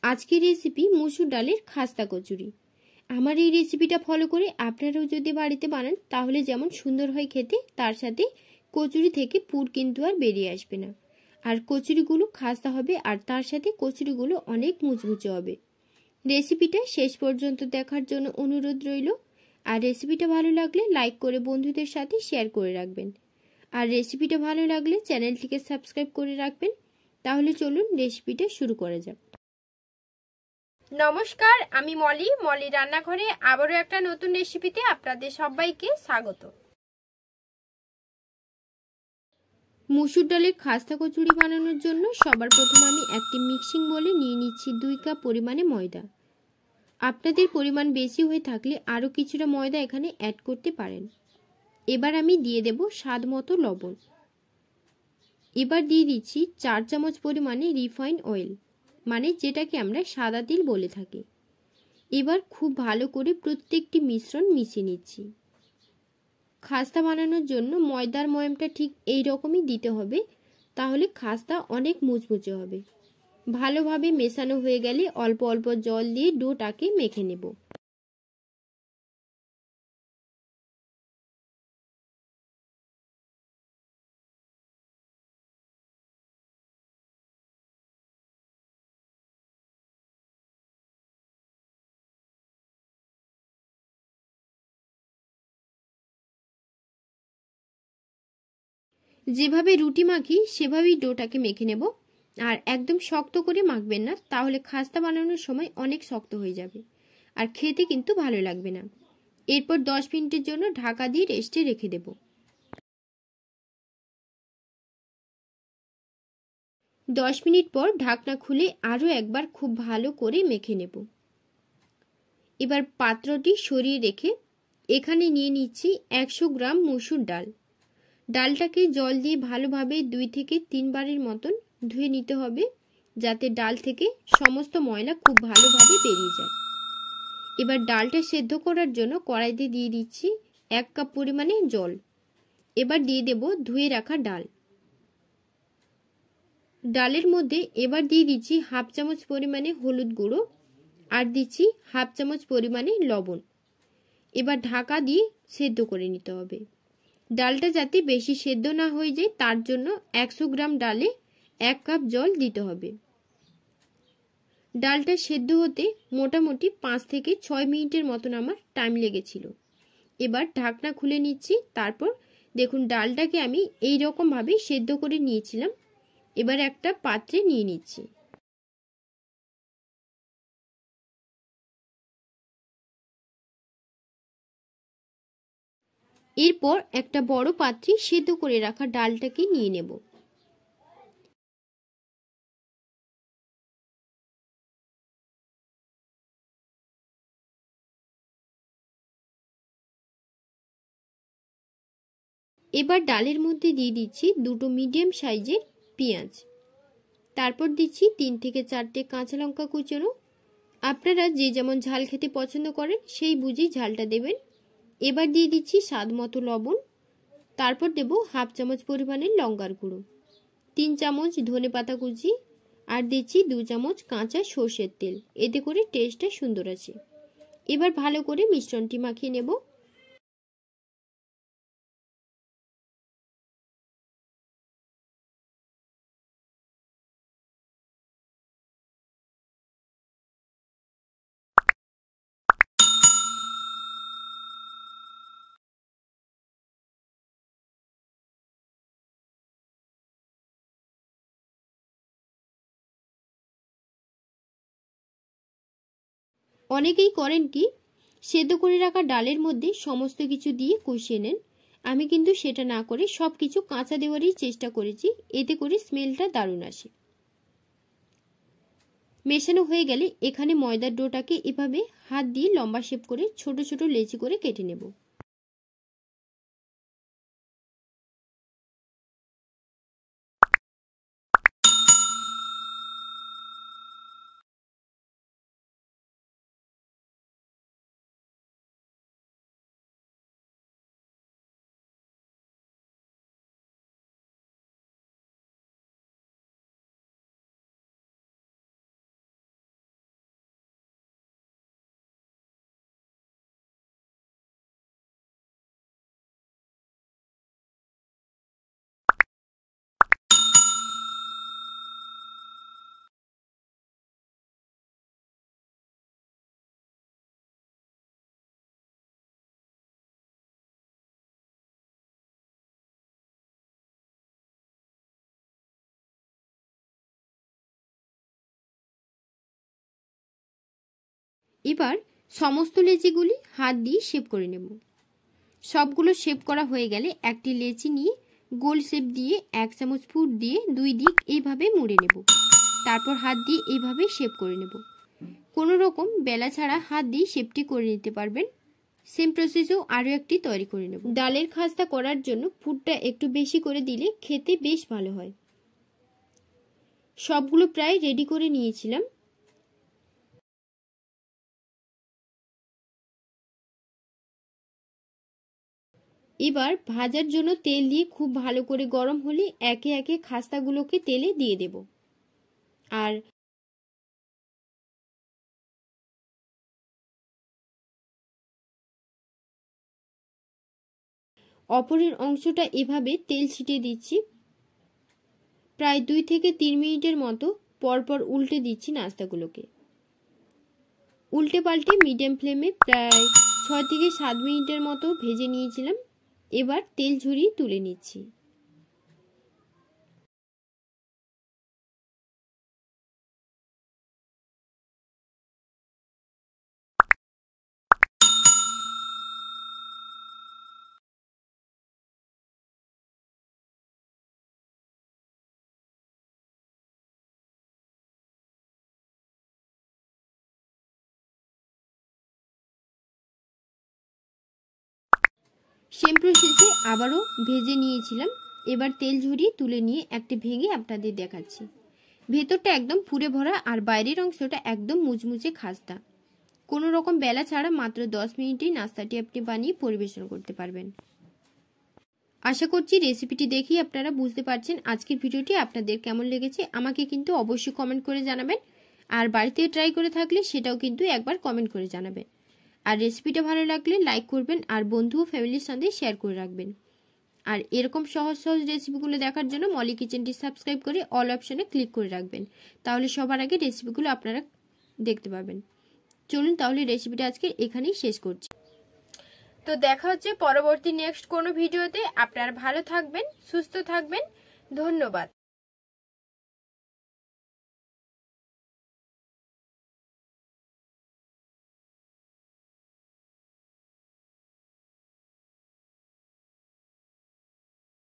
আজকের রেসিপি মসুর ডালের খাস্তা কচুরি। আমার এই রেসিপিটা ফলো করে আপনারাও যদি বাড়িতে বানান তাহলে যেমন সুন্দর হয় খেতে, তার সাথে কচুরি থেকে পুর কিন্তু আর বেরিয়ে আসবে না। আর কচুরিগুলো খাস্তা হবে, আর তার সাথে কচুরিগুলো অনেক মুচমুচে হবে। রেসিপিটা শেষ পর্যন্ত দেখার জন্য অনুরোধ রইল। আর রেসিপিটা ভালো লাগলে লাইক করে বন্ধুদের সাথে শেয়ার করে রাখবেন। আর রেসিপিটা ভালো লাগলে চ্যানেলটিকে সাবস্ক্রাইব করে রাখবেন। তাহলে চলুন রেসিপিটা শুরু করা যাক। নমস্কার, আমি মলি রান্নাঘরে আবারও একটা নতুন রেসিপিতে আপনাদের সবাইকে স্বাগত। মসুর ডালের খাস্তা কচুরি বানানোর জন্য সবার প্রথমে আমি একটি মিক্সিং বোলে নিয়ে নিচ্ছি 2 কাপ পরিমাণে ময়দা। আপনাদের পরিমাণ বেশি হয়ে থাকলে আরও কিছুটা ময়দা এখানে অ্যাড করতে পারেন। এবার আমি দিয়ে দেব স্বাদ মতো লবণ। এবার দিয়ে দিচ্ছি 4 চামচ পরিমাণে রিফাইন্ড অয়েল, মানে যেটাকে আমরা সাদা তিল বলে থাকি। এবার খুব ভালো করে প্রত্যেকটি মিশ্রণ মিশিয়ে নিচ্ছি। খাস্তা বানানোর জন্য ময়দার ময়ামটা ঠিক এই রকমই দিতে হবে, তাহলে খাস্তা অনেক মুচমুচে হবে। ভালোভাবে মেশানো হয়ে গেলে অল্প অল্প জল দিয়ে ডোটাকে মেখে নেব। যেভাবে রুটি মাখি সেভাবেই ডোটাকে মেখে নেব। আর একদম শক্ত করে মাখবেন না, তাহলে খাস্তা বানানোর সময় অনেক শক্ত হয়ে যাবে আর খেতে কিন্তু ভালো লাগবে না। এরপর 10 মিনিটের জন্য ঢাকা দিয়ে রেস্টে রেখে দেব। 10 মিনিট পর ঢাকনা খুলে আরও একবার খুব ভালো করে মেখে নেব। এবার পাত্রটি সরিয়ে রেখে এখানে নিয়ে নিচ্ছি 100 গ্রাম মসুর ডাল। ডালটাকে জল দিয়ে ভালোভাবে 2 থেকে 3 বারের মতন ধুয়ে নিতে হবে, যাতে ডাল থেকে সমস্ত ময়লা খুব ভালোভাবে বেরিয়ে যায়। এবার ডালটা সেদ্ধ করার জন্য কড়াইতে দিয়ে দিচ্ছি 1 কাপ পরিমাণে জল। এবার দিয়ে দেব ধুয়ে রাখা ডাল। ডালের মধ্যে এবার দিয়ে দিচ্ছি হাফ চামচ পরিমাণে হলুদ গুঁড়ো আর দিচ্ছি হাফ চামচ পরিমাণে লবণ। এবার ঢাকা দিয়ে সেদ্ধ করে নিতে হবে। ডালটা যাতে বেশি সেদ্ধ না হয়ে যায় তার জন্য 100 গ্রাম ডালে 1 কাপ জল দিতে হবে। ডালটা সেদ্ধ হতে মোটামুটি 5 থেকে 6 মিনিটের মতন আমার টাইম লেগেছিল। এবার ঢাকনা খুলে নিচ্ছি। তারপর দেখুন ডালটাকে আমি এই রকমভাবে সেদ্ধ করে নিয়েছিলাম। এবার একটা পাত্রে নিয়ে নিচ্ছি। এরপর একটা বড় পাত্রে সেদ্ধ করে রাখা ডালটাকে নিয়ে নেব। এবার ডালের মধ্যে দিয়ে দিচ্ছি 2টো মিডিয়াম সাইজের পেঁয়াজ। তারপর দিচ্ছি 3 থেকে 4টে কাঁচা লঙ্কা কুচোনো। আপনারা যে যেমন ঝাল খেতে পছন্দ করেন সেই বুঝি ঝালটা দেবেন। এবার দিয়ে দিচ্ছি স্বাদ মতো লবণ। তারপর দেব হাফ চামচ পরিমাণের লঙ্কার গুঁড়ো, 3 চামচ ধনেপাতা কুচি আর দিচ্ছি 2 চামচ কাঁচা সর্ষের তেল। এতে করে টেস্টটা সুন্দর আছে। এবার ভালো করে মিশ্রণটি মাখিয়ে নেব। অনেকেই করেন কি, সেদ্ধ করে রাখা ডালের মধ্যে সমস্ত কিছু দিয়ে কষিয়ে নেন। আমি কিন্তু সেটা না করে সব কিছু কাঁচা দেওয়ারই চেষ্টা করেছি, এতে করে স্মেলটা দারুণ আসে। মেশানো হয়ে গেলে এখানে ময়দার ডোটাকে এভাবে হাত দিয়ে লম্বা শেপ করে ছোট ছোট লেচি করে কেটে নেব। এবার সমস্ত লেচিগুলি হাত দিয়ে শেপ করে নেব। সবগুলো শেপ করা হয়ে গেলে একটি লেচি নিয়ে গোল শেপ দিয়ে 1 চামচ পুর দিয়ে 2 দিক এইভাবে মুড়ে নেব। তারপর হাত দিয়ে এইভাবে শেপ করে নেব। কোনো রকম বেলা ছাড়া হাত দিয়ে শেপটি করে নিতে পারবেন। সেম প্রসেসেও আরও একটি তৈরি করে নেব। ডালের খাস্তা করার জন্য পুরটা একটু বেশি করে দিলে খেতে বেশ ভালো হয়। সবগুলো প্রায় রেডি করে নিয়েছিলাম। এবার ভাজার জন্য তেল দিয়ে খুব ভালো করে গরম হলে একে একে খাস্তাগুলোকে তেলে দিয়ে দেব। আর অপরের অংশটা এভাবে তেল ছিটিয়ে দিচ্ছি। প্রায় 2 থেকে 3 মিনিটের মতো পরপর উল্টে দিচ্ছি নাস্তাগুলোকে। উল্টে পাল্টে মিডিয়াম ফ্লেমে প্রায় 6 থেকে 7 মিনিটের মতো ভেজে নিয়েছিলাম। এবার তেল ঝরিয়ে তুলে নিচ্ছি। সেম প্রসেসে আবারও ভেজে নিয়েছিলাম। এবার তেল ঝরিয়ে তুলে নিয়ে একটি ভেঙে আপনাদের দেখাচ্ছি। ভেতরটা একদম ফুলে ভরা আর বাইরের অংশটা একদম মুচমুচে খাস্তা। কোনো রকম বেলা ছাড়া মাত্র 10 মিনিটেই নাস্তাটি আপনি বানিয়ে পরিবেশন করতে পারবেন। আশা করছি রেসিপিটি দেখেই আপনারা বুঝতে পারছেন আজকের ভিডিওটি আপনাদের কেমন লেগেছে। আমাকে কিন্তু অবশ্যই কমেন্ট করে জানাবেন। আর বাড়িতে ট্রাই করে থাকলে সেটাও কিন্তু একবার কমেন্ট করে জানাবেন। আর রেসিপিটা ভালো লাগলে লাইক করবেন আর বন্ধু ও ফ্যামিলির সঙ্গে শেয়ার করে রাখবেন। আর এরকম সহজ সহজ রেসিপিগুলো দেখার জন্য মলি কিচেনটি সাবস্ক্রাইব করে অল অপশনে ক্লিক করে রাখবেন। তাহলে সবার আগে রেসিপিগুলো আপনারা দেখতে পাবেন। চলুন তাহলে রেসিপিটা আজকে এখানেই শেষ করছি। তো দেখা হচ্ছে পরবর্তী নেক্সট কোনো ভিডিওতে। আপনারা ভালো থাকবেন, সুস্থ থাকবেন। ধন্যবাদ।